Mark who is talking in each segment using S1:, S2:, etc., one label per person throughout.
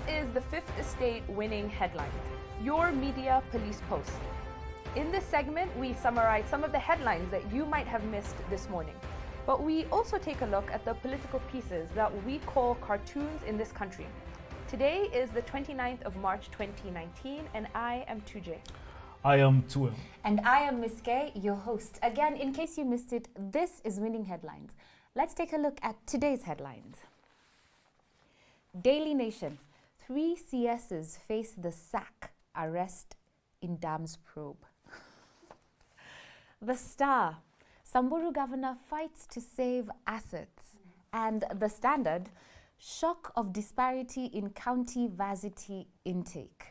S1: is the Fifth Estate Winning Headlines, your media police post. In this segment, we summarize some of the headlines that you might have missed this morning. But we also take a look at the political pieces that we call cartoons in this country. Today is the 29th of March 2019, and I am Tuje.
S2: I am Tuel.
S3: And I am Miss K, your host. Again, in case you missed it, this is Winning Headlines. Let's take a look at today's headlines. Daily Nation. 3 CSs face the sack, arrest in dams probe. The Star. Samburu governor fights to save assets. And The Standard. Shock of disparity in county varsity intake.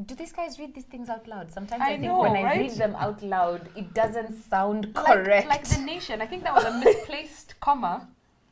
S3: Do these guys read these things out loud? Sometimes I think
S1: know,
S3: when
S1: right?
S3: I read them out loud, it doesn't sound correct.
S1: Like The Nation. I think that was a misplaced comma.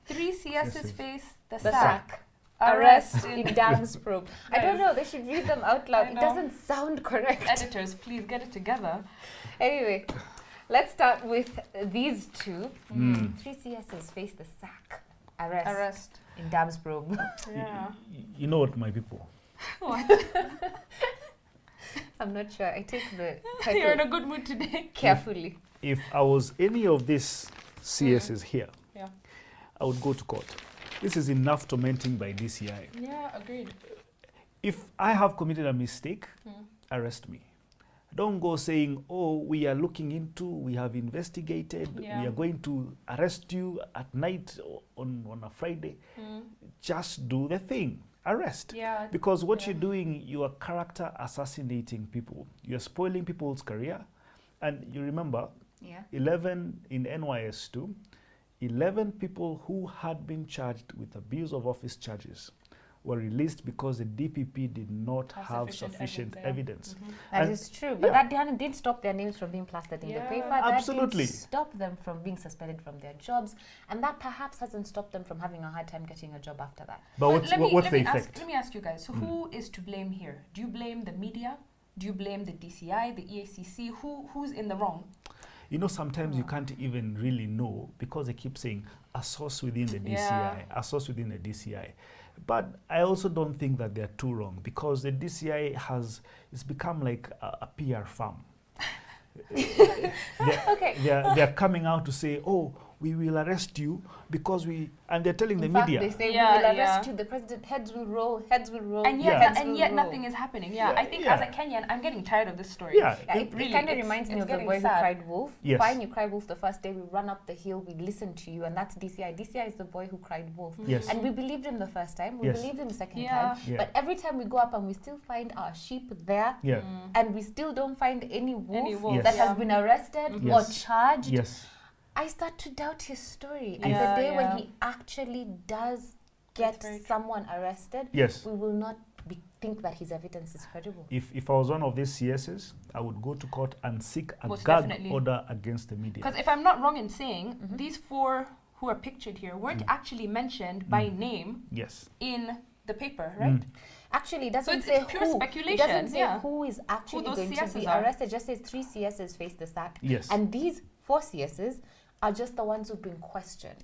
S1: 3 CSs face the sack. Arrest
S3: in dams probe. I don't know, they should read them out loud. It doesn't sound correct.
S1: Editors, please get it together.
S3: Anyway, let's start with these two. 3 CSs face the sack. Arrest in dams probe.
S1: Yeah.
S2: You know what, my people?
S3: I'm not sure. I take the
S1: You're in
S3: title
S1: a good mood today.
S3: carefully.
S2: If I was any of these CSs here,
S1: Yeah.
S2: I would go to court. This is enough tormenting by DCI.
S1: Yeah, agreed.
S2: If I have committed a mistake, arrest me. Don't go saying, oh, we are looking into, we have investigated, we are going to arrest you at night on a Friday. Just do the thing. Arrest.
S1: Yeah.
S2: Because what you're doing, you are character assassinating people. You're spoiling people's career. And you remember, 11 in NYS2, 11 people who had been charged with abuse of office charges were released because the DPP did not have sufficient evidence.
S3: That is true, but that didn't stop their names from being plastered in the paper.
S2: Absolutely.
S3: That didn't stop them from being suspended from their jobs, and that perhaps hasn't stopped them from having a hard time getting a job after that.
S2: But what's the effect?
S1: Let me ask you guys, so who is to blame here? Do you blame the media? Do you blame the DCI, the EACC? Who's in the wrong?
S2: You know, sometimes you can't even really know because they keep saying a source within the DCI, a source within the DCI. But I also don't think that they're too wrong because the DCI it's become like a PR firm. They're coming out to say, oh, we will arrest you because and they're telling the media.
S3: They say we will arrest you, the president, heads will roll.
S1: And yet nothing is happening. I think as a Kenyan, I'm getting tired of this story.
S3: It really kind of reminds me of the boy who cried wolf.
S2: Yes.
S3: Fine, you cry wolf the first day, we run up the hill, we listen to you, and that's DCI. DCI is the boy who cried wolf.
S2: Yes.
S3: And we believed him the first time, we believed him the second time.
S2: Yeah.
S3: But every time we go up and we still find our sheep there, and we still don't find any wolf that has been arrested or charged.
S2: Yes.
S3: I start to doubt his story. And the day when he actually does get someone arrested, we will not think that his evidence is credible.
S2: If I was one of these CSs, I would go to court and seek a gag order against the media.
S1: Because if I'm not wrong in saying, these 4 who are pictured here weren't actually mentioned by name in the paper, right?
S3: Actually, it doesn't
S1: say
S3: who.
S1: Pure speculation.
S3: It doesn't say who is actually going to be arrested. It just says 3 CSs face the sack.
S2: Yes.
S3: And these 4 CSs are just the ones who've been questioned.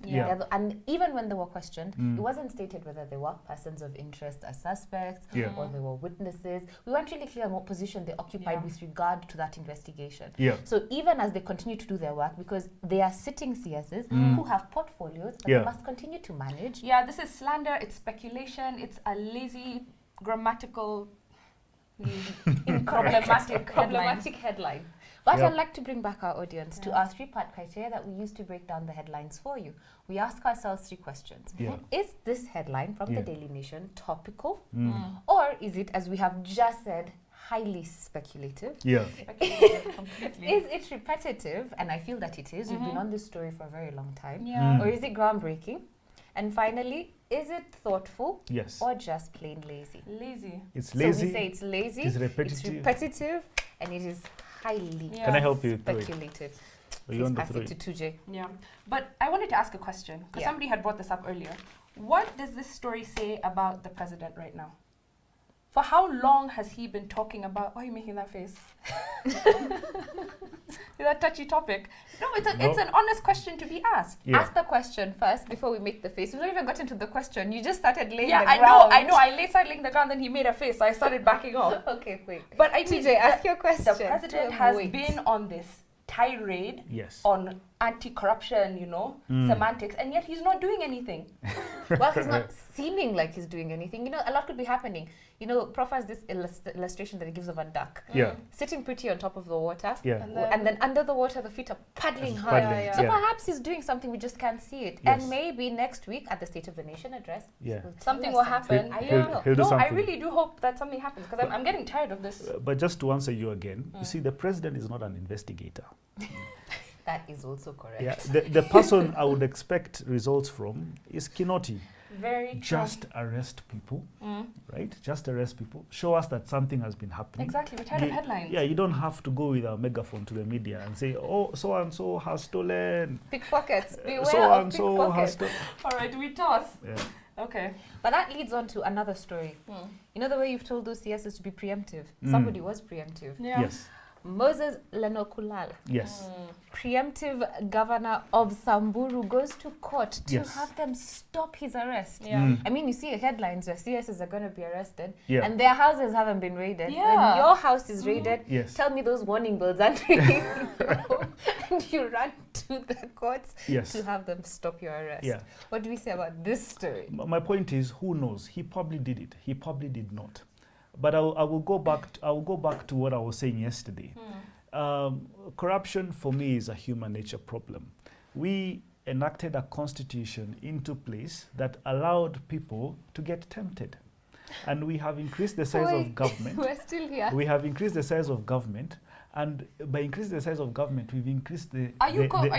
S3: And even when they were questioned, it wasn't stated whether they were persons of interest as suspects or they were witnesses. We weren't really clear on what position they occupied with regard to that investigation. So even as they continue to do their work, because they are sitting CSs who have portfolios that they must continue to manage.
S1: Yeah, this is slander, it's speculation, it's a lazy, grammatical,
S3: problematic headline. But I'd like to bring back our audience to our 3-part criteria that we use to break down the headlines for you. We ask ourselves 3 questions. Is this headline from the Daily Nation topical? Or is it, as we have just said, highly speculative?
S1: Speculative, completely.
S3: Is it repetitive? And I feel that it is. We've been on this story for a very long time. Or is it groundbreaking? And finally, is it thoughtful or just plain lazy?
S2: It's lazy.
S3: So we say it's lazy,
S2: it's repetitive,
S3: and it is highly
S2: Can I help you
S3: speculative.
S2: Please
S3: pass it to Tuje.
S1: Yeah, but I wanted to ask a question because somebody had brought this up earlier. What does this story say about the president right now? For how long has he been talking about... Why are you making that face? Is that a touchy topic? No, it's an honest question to be asked.
S3: Yeah. Ask the question first before we make the face. We've not even gotten to the question. You just started laying the ground.
S1: I know. I started laying the ground, then he made a face, so I started backing off.
S3: Okay, wait.
S1: But I mean,
S3: TJ, ask your question.
S1: The president has been on this tirade on anti-corruption, semantics, and yet he's not doing anything.
S3: Well, he's not seeming like he's doing anything. A lot could be happening. Prof has this illustration that he gives of a duck. Sitting pretty on top of the water. And then under the water, the feet are paddling hard. So perhaps he's doing something, we just can't see it. Yes. And maybe next week at the State of the Nation address,
S1: something will happen. I really do hope that something happens, because I'm getting tired of this.
S2: But just to answer you again, you see, the president is not an investigator.
S3: That is also correct.
S2: Yeah, the person I would expect results from is Kinoti.
S1: Very true.
S2: Just arrest people, right? Just arrest people. Show us that something has been happening.
S1: Exactly, we're tired of headlines.
S2: Yeah, you don't have to go with a megaphone to the media and say, oh, so-and-so has stolen.
S3: Pickpockets, beware of pickpockets.
S1: All right, we toss.
S2: Yeah.
S1: Okay.
S3: But that leads on to another story. The way you've told those CSs to be preemptive. Somebody was preemptive.
S1: Yeah.
S2: Yes.
S3: Moses Lenokulal, preemptive governor of Samburu, goes to court to have them stop his arrest. I mean, you see headlines where CSs are going to be arrested and their houses haven't been raided. When your house is raided, tell me those warning bells aren't ringing, and you run to the courts to have them stop your arrest. What do we say about this story?
S2: My point is, who knows? He probably did it. He probably did not. But I will go back to what I was saying yesterday. Corruption for me is a human nature problem. We enacted a constitution into place that allowed people to get tempted, and we have increased the size of government.
S3: We're still here.
S2: We have increased the size of government, and by increasing the size of government, we've increased the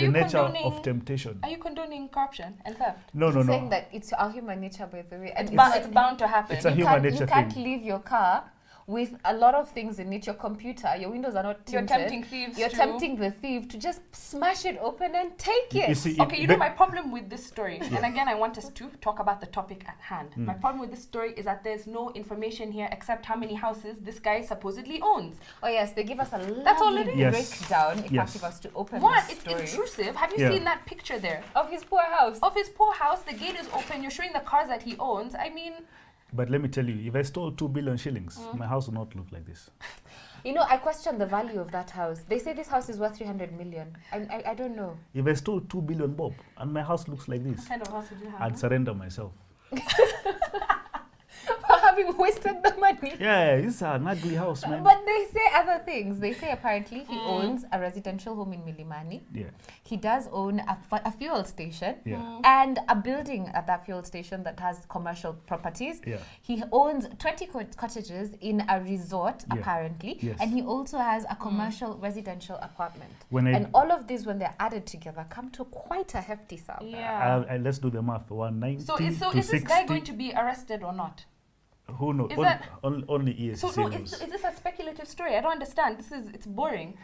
S2: nature of temptation.
S1: Are you condoning corruption and theft?
S2: No.
S3: I'm saying that it's our human nature, by the way.
S1: And it's bound to happen.
S2: It's a human nature thing.
S3: You can't leave your car with a lot of things in it. Your computer, your windows are not tinted.
S1: You're tempting thieves.
S3: You're tempting the thief to just smash it open and take it.
S2: You see,
S1: my problem with this story, and again, I want us to talk about the topic at hand. My problem with this story is that there's no information here except how many houses this guy supposedly owns.
S3: Oh yes, they give us a lovely breakdown. In fact, if I was to open the story.
S1: It's intrusive. Have you seen that picture there?
S3: Of his poor house.
S1: Of his poor house. The gate is open. You're showing the cars that he owns. I mean...
S2: But let me tell you, if I stole 2 billion shillings, my house would not look like this.
S3: I question the value of that house. They say this house is worth 300 million. I don't know.
S2: If I stole 2 billion bob and my house looks like this,
S1: what kind of house would you have?
S2: I'd surrender myself.
S3: For having wasted the money.
S2: Yeah, it's an ugly house, man.
S3: But they say other things. They say apparently he owns a residential home in Milimani.
S2: Yeah.
S3: He does own a fuel station and a building at that fuel station that has commercial properties.
S2: Yeah.
S3: He owns 20 cottages in a resort, apparently.
S2: Yes.
S3: And he also has a commercial residential apartment.
S2: And
S3: all of these, when they're added together, come to quite a hefty sum.
S1: Yeah.
S2: Let's do the math. 190
S1: So is this guy going to be arrested or not?
S2: Who knows? Only ESC
S1: So is this a speculative story? I don't understand. It's boring.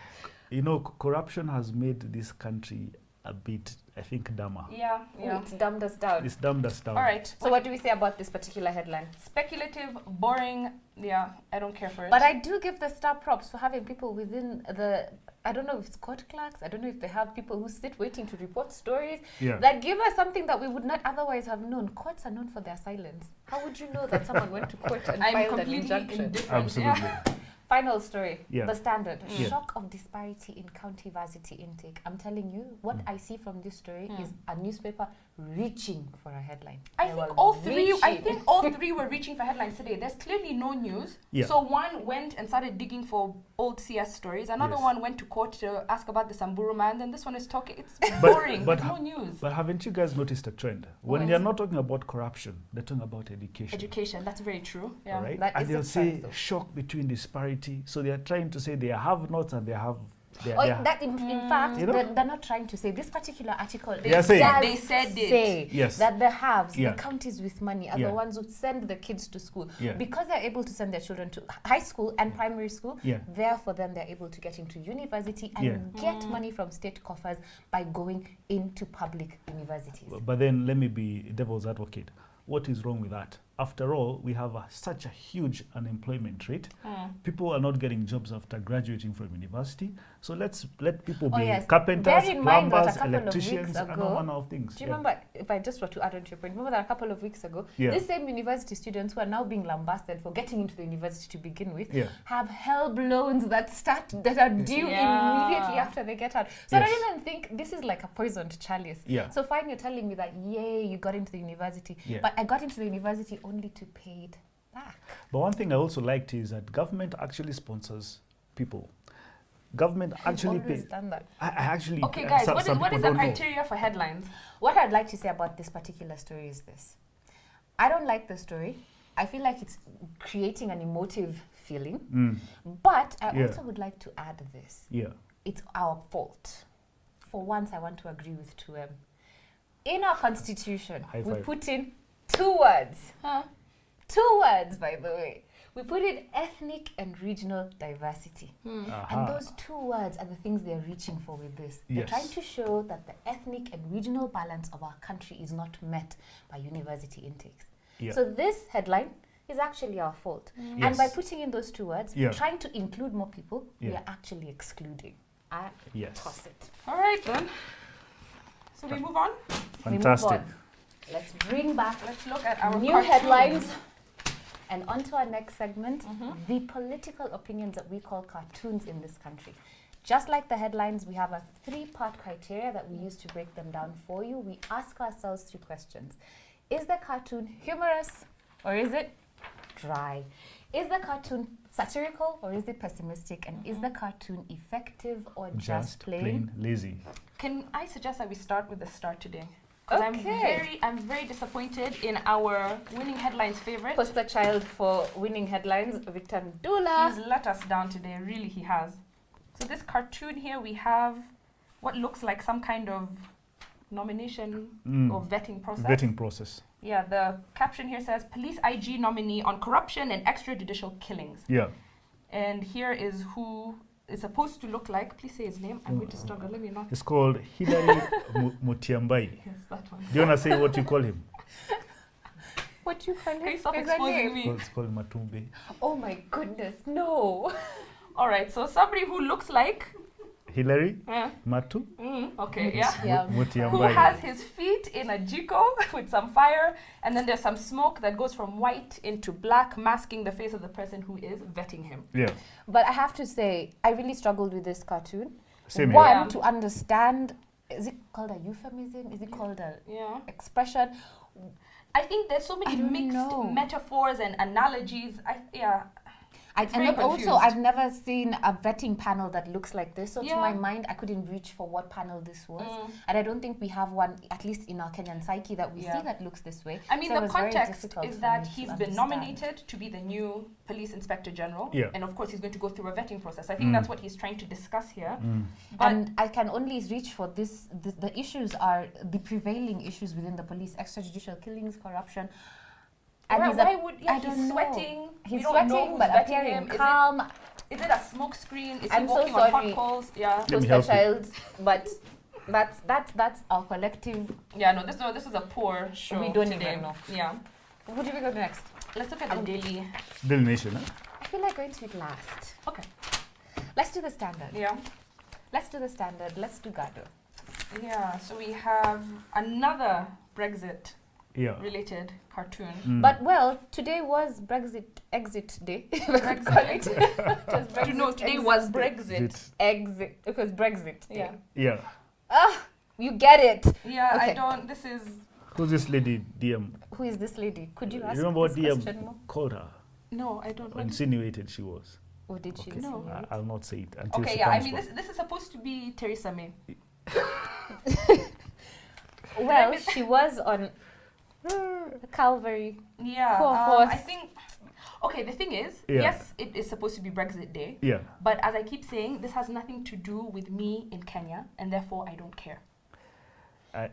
S2: Corruption has made this country a bit, I think, dumber.
S1: Yeah.
S3: It's dumbed us down.
S2: It's dumbed us down.
S1: All right.
S3: So what do we say about this particular headline?
S1: Speculative, boring. Yeah, I don't care for it.
S3: But I do give the star props for having people within the... I don't know if it's court clerks. I don't know if they have people who sit waiting to report stories that give us something that we would not otherwise have known. Courts are known for their silence. How would you know that someone went to court and filed an injunction?
S2: Absolutely.
S3: Yeah. Final story.
S2: Yeah.
S3: The Standard. Shock of disparity in county varsity intake. I'm telling you, what I see from this story is a newspaper reaching for a headline.
S1: I think all three were reaching for headlines today. There's clearly no news.
S2: Yeah.
S1: So one went and started digging for old CS stories. Another one went to court to ask about the Samburu man. Then this one is talking. It's boring. There's no news.
S2: But haven't you guys noticed a trend? When they're not talking about corruption, they're talking about education.
S1: Education. That's very true. Yeah.
S2: Right?
S3: That
S2: and they'll say shock between disparity. So they are trying to say they have nots and they have...
S3: In fact, they're not trying to say this particular article.
S1: They said
S3: that the haves, the counties with money, are the ones who send the kids to school. Because they're able to send their children to high school and primary school, therefore then they're able to get into university and get money from state coffers by going into public universities.
S2: But then let me be devil's advocate. What is wrong with that? after all, we have such a huge unemployment rate. People are not getting jobs after graduating from university. So let's let people be carpenters, plumbers, electricians, and all manner of things.
S3: Do you remember, if I just were to add on to your point, remember that a couple of weeks ago, these same university students who are now being lambasted for getting into the university to begin with have HELB loans that are due immediately after they get out. So I don't even think this is like a poisoned chalice. So fine, you're telling me that, yay, you got into the university, but I got into the university only to pay it back.
S2: But one thing I also liked is that government actually sponsors people. Government actually pays.
S3: That.
S2: I actually.
S1: Okay, guys, what is the criteria for headlines?
S3: What I'd like to say about this particular story is this. I don't like the story. I feel like it's creating an emotive feeling. But I also would like to add this. It's our fault. For once, I want to agree with 2M. In our constitution, we put in 2 words. 2 words, by the way. We put in ethnic and regional diversity. And those 2 words are the things they're reaching for with this. They're trying to show that the ethnic and regional balance of our country is not met by university intakes. So this headline is actually our fault. And by putting in those 2 words, trying to include more people, we are actually excluding. I toss it.
S1: All right, then. So we move on?
S2: Fantastic.
S3: Let's bring back,
S1: let's look at our
S3: new headlines. And on to our next segment, the political opinions that we call cartoons in this country. Just like the headlines, we have a 3-part criteria that we use to break them down for you. We ask ourselves 2 questions. Is the cartoon humorous or is it dry? Is the cartoon satirical or is it pessimistic? And is the cartoon effective or just plain
S2: lazy?
S1: Can I suggest that we start with the start today? Because I'm very disappointed in our winning headlines favorite.
S3: Poster child for winning headlines, Victor Ndula.
S1: He's let us down today, really he has. So this cartoon here, we have what looks like some kind of nomination or vetting process. Yeah, the caption here says, Police IG nominee on corruption and extrajudicial killings. And here is who it's supposed to look like. Please say his name. I'm going to struggle. Let me not.
S2: It's called Hilary Mutyambai.
S1: Yes, that one.
S2: Do you want to say what you call him?
S3: What do you call him?
S1: Stop exposing me.
S2: It's called Matumbe.
S3: Oh my goodness, no.
S1: All right, so somebody who looks like
S2: Hilary Matu.
S1: Okay,
S2: Mutyambai.
S1: Who has his feet in a jiko with some fire, and then there's some smoke that goes from white into black, masking the face of the person who is vetting him.
S3: But I have to say, I really struggled with this cartoon.
S2: Same
S3: One, to understand, is it called a euphemism? Is it called a expression?
S1: I think there's so many mixed metaphors and analogies.
S3: And also, I've never seen a vetting panel that looks like this. So to my mind, I couldn't reach for what panel this was. And I don't think we have one, at least in our Kenyan psyche, that we see that looks this way.
S1: I mean, so the context is that he's been nominated to be the new police inspector general. And of course, he's going to go through a vetting process. I think that's what he's trying to discuss here.
S3: And I can only reach for this. The issues are the prevailing issues within the police: extrajudicial killings, corruption. And
S1: he's sweating.
S3: He's sweating, but appearing calm.
S1: Is it a smoke screen? Is he walking on hot coals?
S3: Poster child. But that's our collective.
S1: This is a poor show.
S3: We don't even know. Who do we go to next?
S1: Let's look at the Daily
S2: Nation.
S3: I feel like going to it last.
S1: Okay.
S3: Let's do the standard. Let's do the standard. Let's do Gado.
S1: So we have another Brexit related cartoon.
S3: But today was Brexit exit day.
S1: Today was Brexit
S3: exit because Brexit. You get it.
S1: I don't. This is.
S2: Who's this lady, DM?
S3: Who is this lady? Could you ask?
S2: You remember what DM called her?
S1: No, I don't.
S2: Or insinuated she was.
S3: Or did she?
S1: No.
S2: I'll not say it until
S1: she
S2: comes
S1: I mean, this is supposed to be Theresa May.
S3: Well, she was on the Calvary.
S1: I think. Okay, the thing is, yes, it is supposed to be Brexit Day. But as I keep saying, this has nothing to do with me in Kenya, and therefore I don't care.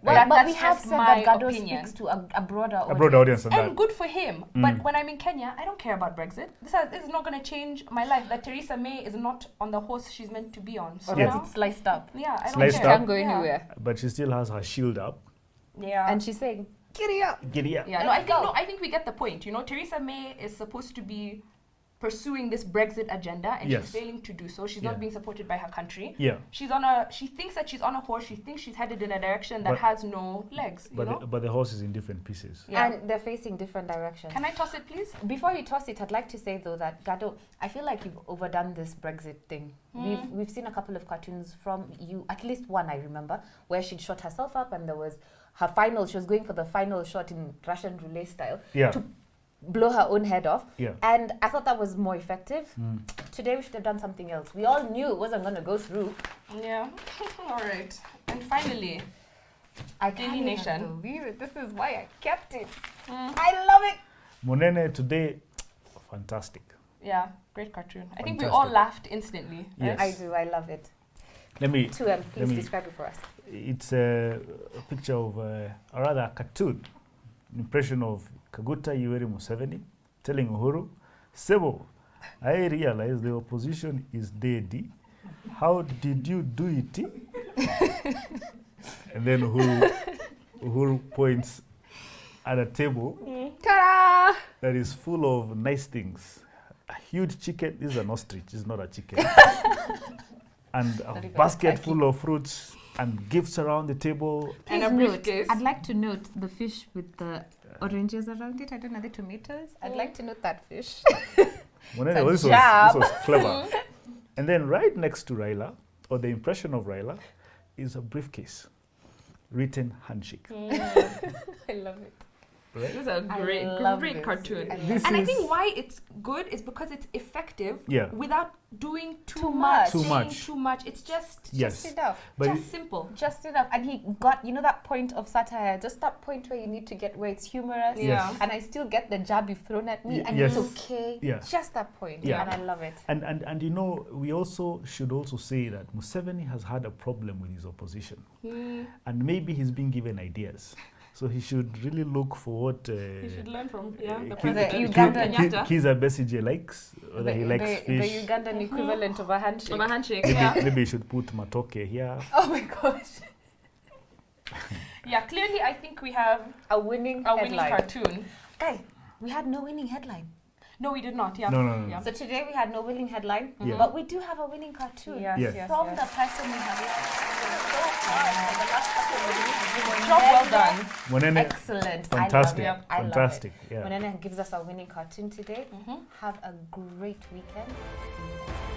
S3: But we have said that Gado speaks to a broader audience.
S1: And good for him. But when I'm in Kenya, I don't care about Brexit. This is not going to change my life. That Theresa May is not on the horse she's meant to be on. So
S3: it's sliced up.
S1: I don't
S2: sliced
S1: care.
S3: Can't go anywhere.
S2: But she still has her shield up.
S3: And she's saying, Giddy up.
S2: Giddy up.
S1: Yeah, I think we get the point. You know, Theresa May is supposed to be pursuing this Brexit agenda, and she's failing to do so. She's not being supported by her country.
S2: Yeah.
S1: She thinks that she's on a horse. She thinks she's headed in a direction that has no legs.
S2: But the horse is in different pieces.
S3: Yeah. And they're facing different directions.
S1: Can I toss it, please?
S3: Before you toss it, I'd like to say though that Gado, I feel like you've overdone this Brexit thing. We've seen a couple of cartoons from you, at least one I remember, where she'd shot herself up, and there was her final. She was going for the final shot in Russian roulette style.
S2: Yeah.
S3: To blow her own head off.
S2: Yeah.
S3: And I thought that was more effective. Today we should have done something else. We all knew it wasn't going to go through.
S1: Yeah. All right. And finally,
S3: I
S1: Daily Nation.
S3: believe it. This is why I kept it. I love it.
S2: Monene today, fantastic.
S1: Yeah, great cartoon. I think we all laughed instantly.
S2: Yes.
S3: I do. I love it.
S2: Please
S3: describe it for us.
S2: It's a picture of, or rather a cartoon, an impression of Kaguta Yoweri Museveni telling Uhuru, Sebo, I realize the opposition is dead. How did you do it? And then Uhuru points at a table that is full of nice things. A huge chicken. This is an ostrich, it's not a chicken. And a basket full of fruits and gifts around the table.
S1: And a briefcase.
S3: I'd like to note the fish with the oranges around it. I don't know the tomatoes. I'd like to note that fish.
S2: This was clever. And then right next to Raila, or the impression of Raila, is a briefcase, written handshake.
S3: I love it.
S1: Right? This is a great cartoon. And I think why it's good is because it's effective without doing too much. Too much. It's just
S3: enough.
S2: But
S1: just simple.
S3: Just enough. And he got, that point of satire, just that point where you need to get where it's humorous.
S2: Yes.
S3: And I still get the jab you've thrown at me, and it's okay. Just that point. And I love it.
S2: And we also should also say that Museveni has had a problem with his opposition. And maybe he's been given ideas. So he should really look for what
S1: he should learn from the
S3: president.
S2: Kizza Besigye likes, whether he likes fish.
S3: The Ugandan equivalent of a handshake.
S2: Maybe he should put matoke here.
S3: Oh my gosh.
S1: Yeah, clearly I think we have
S3: a winning
S1: cartoon.
S3: Guy, we had no winning headline.
S1: No, we did not. Yeah.
S2: No.
S3: So today we had no winning headline, but we do have a winning cartoon from the person we have for the last couple of weeks.
S1: Job well done.
S2: Monene,
S3: excellent.
S2: Fantastic.
S3: I love it.
S2: Fantastic.
S3: Monene gives us a winning cartoon today. Have a great weekend. See you next time.